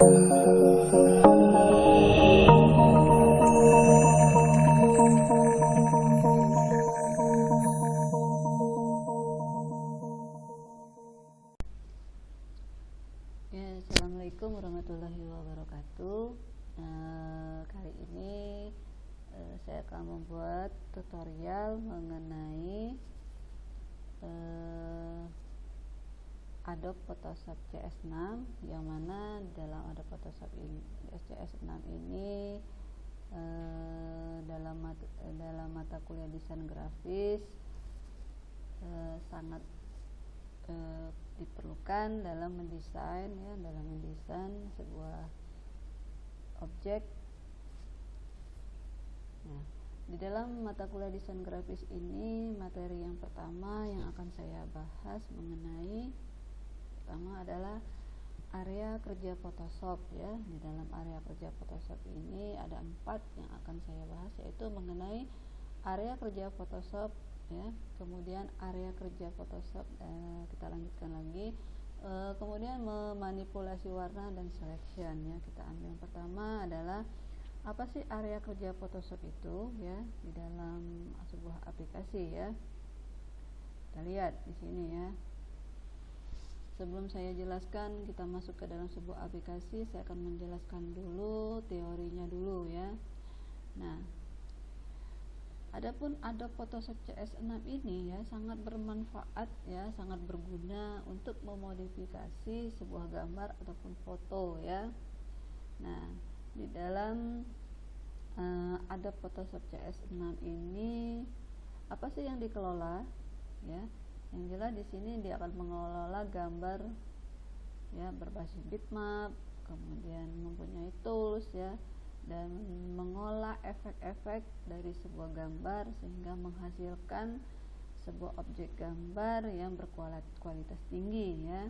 Assalamualaikum warahmatullahi wabarakatuh. Kali ini saya akan membuat tutorial mengenai Adobe Photoshop CS6, yang mana dalam Adobe Photoshop CS6 ini dalam mata kuliah desain grafis sangat diperlukan dalam mendesain sebuah objek. Nah, di dalam mata kuliah desain grafis ini, materi yang pertama yang akan saya bahas pertama adalah area kerja Photoshop ya. Di dalam area kerja Photoshop ini ada 4 yang akan saya bahas, yaitu mengenai area kerja Photoshop ya, kemudian area kerja Photoshop, kita lanjutkan lagi, kemudian memanipulasi warna dan selection ya. Kita ambil yang pertama adalah apa sih area kerja Photoshop itu ya, di dalam sebuah aplikasi ya. Kita lihat di sini ya. Sebelum saya jelaskan kita masuk ke dalam sebuah aplikasi, saya akan menjelaskan dulu teorinya dulu ya. Nah, adapun Adobe Photoshop CS6 ini ya sangat bermanfaat ya, sangat berguna untuk memodifikasi sebuah gambar ataupun foto ya. Nah, di dalam Adobe Photoshop CS6 ini apa sih yang dikelola ya? Yang jelas di sini dia akan mengelola gambar ya berbasis bitmap, kemudian mempunyai tools ya, dan mengolah efek-efek dari sebuah gambar sehingga menghasilkan sebuah objek gambar yang berkualitas tinggi ya.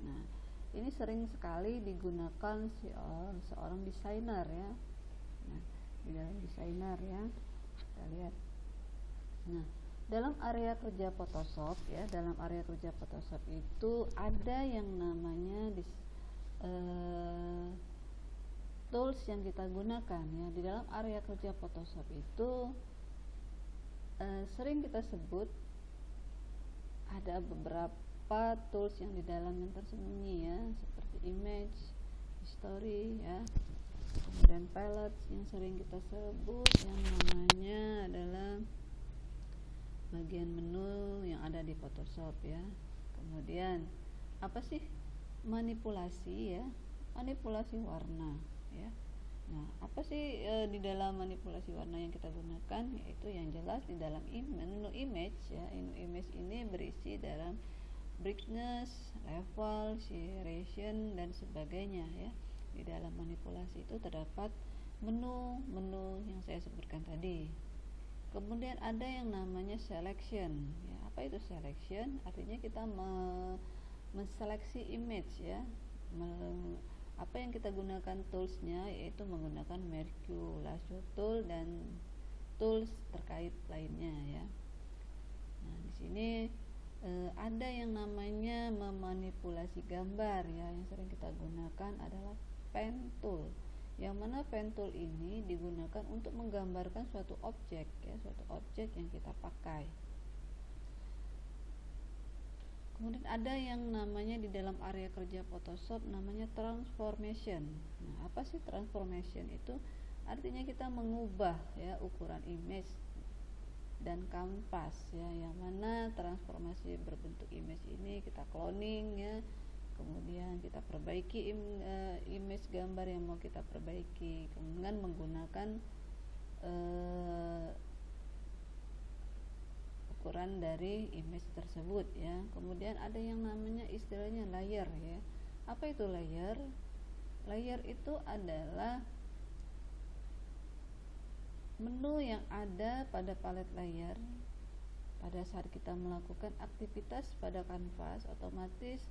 Nah, ini sering sekali digunakan seorang desainer ya. Nah, di dalam desainer ya, kita lihat. Nah, dalam area kerja Photoshop ya, dalam area kerja Photoshop itu ada yang namanya tools yang kita gunakan ya. Di dalam area kerja Photoshop itu sering kita sebut ada beberapa tools yang di dalamnya tersembunyi ya, seperti image, history ya, kemudian palettes yang sering kita sebut yang namanya adalah bagian menu yang ada di Photoshop ya. Kemudian apa sih manipulasi ya, manipulasi warna ya. Nah, apa sih di dalam manipulasi warna yang kita gunakan, yaitu yang jelas di dalam menu image ya. Menu image ini berisi dalam brightness, level, saturation dan sebagainya ya. Di dalam manipulasi itu terdapat menu yang saya sebutkan tadi. Kemudian ada yang namanya selection ya. Apa itu selection? Artinya kita menseleksi image ya. Apa yang kita gunakan toolsnya, yaitu menggunakan Mercury Lasso Tool dan tools terkait lainnya ya. Nah, di sini ada yang namanya memanipulasi gambar ya. Yang sering kita gunakan adalah pen tool, yang mana pen tool ini digunakan untuk menggambarkan suatu objek ya, suatu objek yang kita pakai. Kemudian ada yang namanya di dalam area kerja Photoshop namanya transformation. Nah, apa sih transformation itu? Artinya kita mengubah ya ukuran image dan kanvas ya, yang mana transformasi berbentuk image ini kita cloning ya. Kemudian kita perbaiki image gambar yang mau kita perbaiki, kemudian menggunakan ukuran dari image tersebut ya. Kemudian ada yang namanya istilahnya layer ya. Apa itu layer? Layer itu adalah menu yang ada pada palet layer. Pada saat kita melakukan aktivitas pada kanvas, otomatis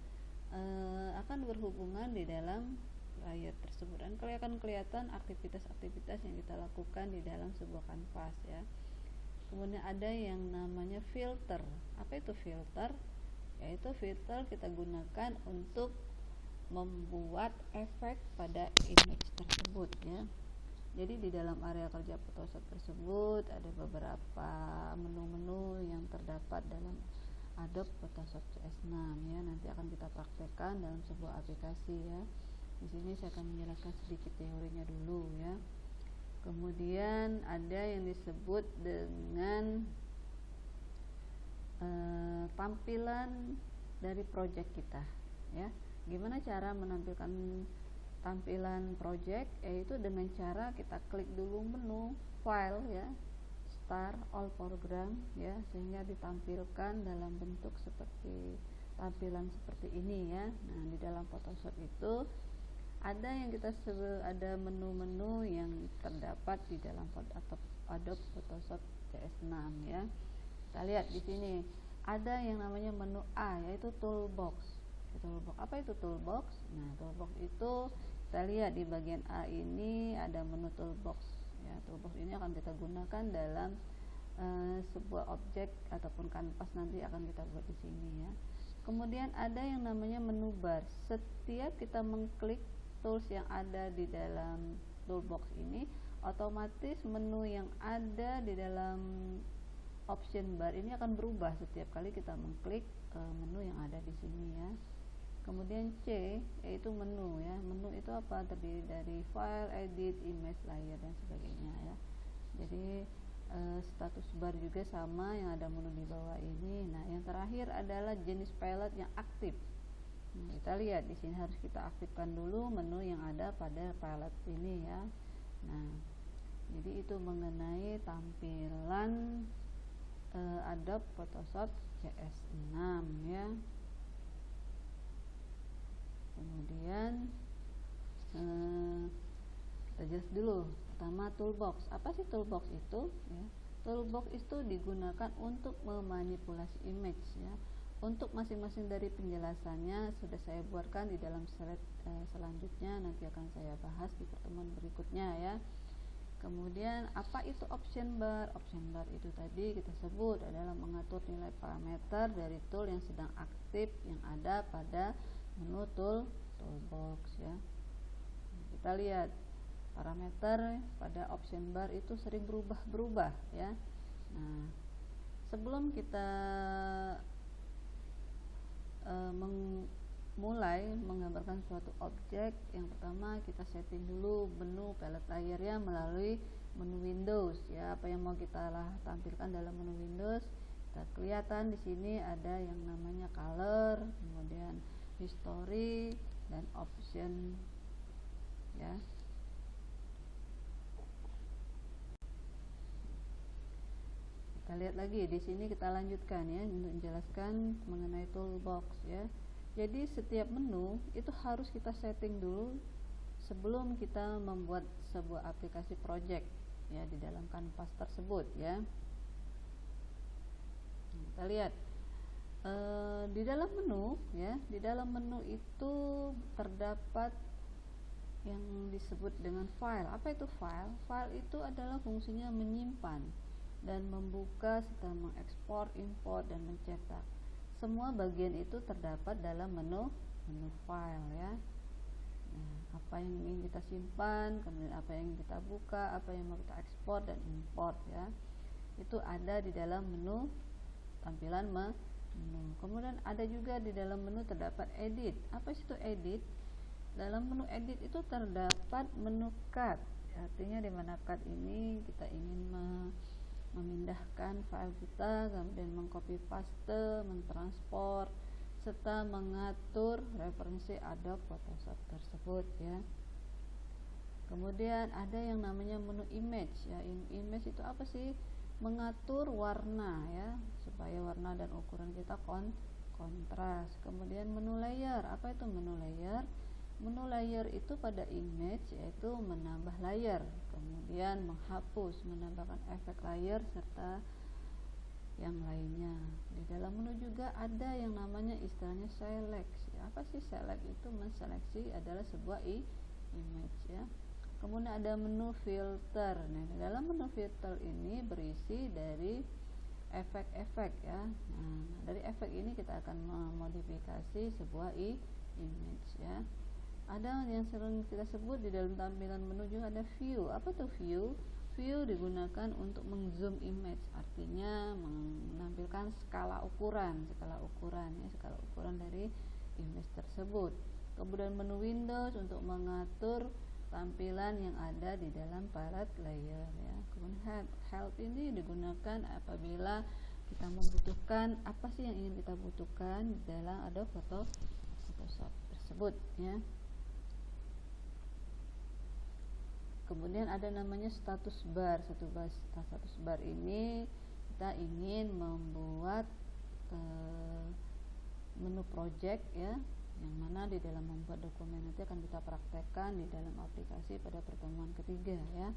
akan berhubungan di dalam layer tersebut, dan akan kelihatan aktivitas-aktivitas yang kita lakukan di dalam sebuah kanvas ya. Kemudian ada yang namanya filter. Apa itu filter? Yaitu filter kita gunakan untuk membuat efek pada image tersebut ya. Jadi di dalam area kerja Photoshop tersebut ada beberapa menu-menu yang terdapat dalam Adobe Photoshop CS6 ya. Nanti akan kita praktekkan dalam sebuah aplikasi ya. Di sini saya akan menjelaskan sedikit teorinya dulu ya. Kemudian ada yang disebut dengan tampilan dari project kita ya. Gimana cara menampilkan tampilan project? Yaitu dengan cara kita klik dulu menu file ya, start all program ya, sehingga ditampilkan dalam bentuk seperti tampilan seperti ini ya. Nah, di dalam Photoshop itu ada yang ada menu-menu yang terdapat di dalam Adobe Photoshop CS6 ya. Kita lihat di sini ada yang namanya menu A, yaitu toolbox. Apa itu toolbox? Nah, toolbox itu kita lihat di bagian A ini ada menu toolbox ya. Toolbox ini akan kita gunakan dalam sebuah objek ataupun kanvas nanti akan kita buat di sini ya. Kemudian ada yang namanya menu bar. Setiap kita mengklik tools yang ada di dalam toolbox ini, otomatis menu yang ada di dalam option bar ini akan berubah setiap kali kita mengklik menu yang ada di sini ya. Kemudian C yaitu menu ya. Menu itu apa? Terdiri dari file, edit, image, layer dan sebagainya ya. Jadi status bar juga sama, yang ada menu di bawah ini. Nah, yang terakhir adalah jenis palette yang aktif. Nah, kita lihat di sini harus kita aktifkan dulu menu yang ada pada palette ini ya. Nah, jadi itu mengenai tampilan Adobe Photoshop CS6 ya. Kemudian kita jelas dulu. Pertama, toolbox. Apa sih toolbox itu ya? Toolbox itu digunakan untuk memanipulasi image ya. Untuk masing-masing dari penjelasannya sudah saya buatkan di dalam slide selanjutnya, nanti akan saya bahas di pertemuan berikutnya ya. Kemudian apa itu option bar? Option bar itu tadi kita sebut adalah mengatur nilai parameter dari tool yang sedang aktif yang ada pada menu toolbox ya. Kita lihat parameter pada option bar itu sering berubah-berubah ya. Nah, sebelum kita mulai menggambarkan suatu objek, yang pertama kita setting dulu menu palette layernya melalui menu Windows ya. Apa yang mau kita tampilkan dalam menu Windows, kita kelihatan di sini ada yang namanya color, kemudian history dan option ya. Kita lihat lagi di sini, kita lanjutkan ya untuk menjelaskan mengenai toolbox ya. Jadi setiap menu itu harus kita setting dulu sebelum kita membuat sebuah aplikasi project ya di dalam kanvas tersebut ya. Kita lihat di dalam menu ya, di dalam menu itu terdapat yang disebut dengan file. Apa itu file? File itu adalah fungsinya menyimpan dan membuka serta mengekspor, import dan mencetak. Semua bagian itu terdapat dalam menu file ya. Nah, apa yang ingin kita simpan, kemudian apa yang ingin kita buka, apa yang mau kita ekspor dan import ya. Itu ada di dalam menu tampilan menu. Kemudian ada juga di dalam menu terdapat edit. Apa itu edit? Dalam menu edit itu terdapat menu cut. Artinya di mana cut ini kita ingin memindahkan file kita, kemudian mengcopy paste, mentransfer serta mengatur referensi Adobe Photoshop tersebut ya. Kemudian ada yang namanya menu image ya. Image itu apa sih? Mengatur warna ya, supaya warna dan ukuran kita kontras. Kemudian menu layer. Apa itu menu layer? Menu layer itu pada image yaitu menambah layer, kemudian menghapus, menambahkan efek layer serta yang lainnya. Di dalam menu juga ada yang namanya istilahnya select. Apa sih select? Itu menseleksi adalah sebuah image ya. Kemudian ada menu filter. Nah, di dalam menu filter ini berisi dari efek-efek ya. Nah, dari efek ini kita akan memodifikasi sebuah image ya. Ada yang sering kita sebut di dalam tampilan menu juga ada view. Apa tuh view? View digunakan untuk mengzoom image, artinya menampilkan skala ukuran dari image tersebut. Kemudian menu Windows untuk mengatur tampilan yang ada di dalam palette layer ya. Kemudian help ini digunakan apabila kita membutuhkan apa sih yang ingin kita butuhkan dalam Adobe Photoshop tersebut ya. Kemudian ada namanya status bar. Status bar ini kita ingin membuat menu project ya, yang mana di dalam membuat dokumen nanti akan kita praktekkan di dalam aplikasi pada pertemuan ketiga ya.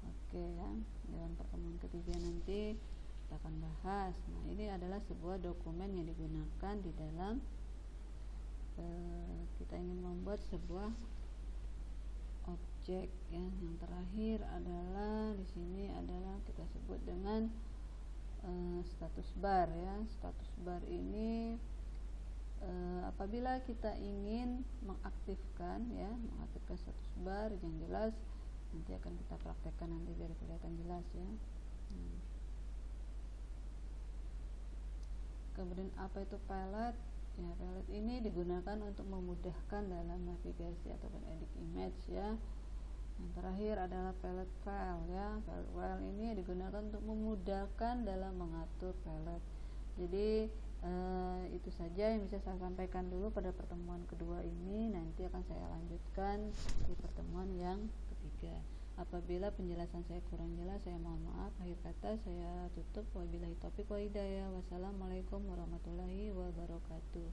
Oke ya, dalam pertemuan ketiga nanti kita akan bahas. Nah, ini adalah sebuah dokumen yang digunakan di dalam kita ingin membuat sebuah objek ya. Yang terakhir adalah di sini adalah kita sebut dengan status bar ya. Status bar ini apabila kita ingin mengaktifkan status bar, yang jelas nanti akan kita praktekkan nanti biar kelihatan jelas ya. Kemudian apa itu palette? Ya, palette ini digunakan untuk memudahkan dalam navigasi ataupun edit image ya. Yang terakhir adalah palette file ya. Palette file ini digunakan untuk memudahkan dalam mengatur palette. Jadi itu saja yang bisa saya sampaikan dulu pada pertemuan kedua ini. Nanti akan saya lanjutkan di pertemuan yang ketiga. Apabila penjelasan saya kurang jelas, saya mohon maaf. Akhir kata saya tutup. Wabillahi taufiq wa hidayah. Wassalamualaikum warahmatullahi wabarakatuh.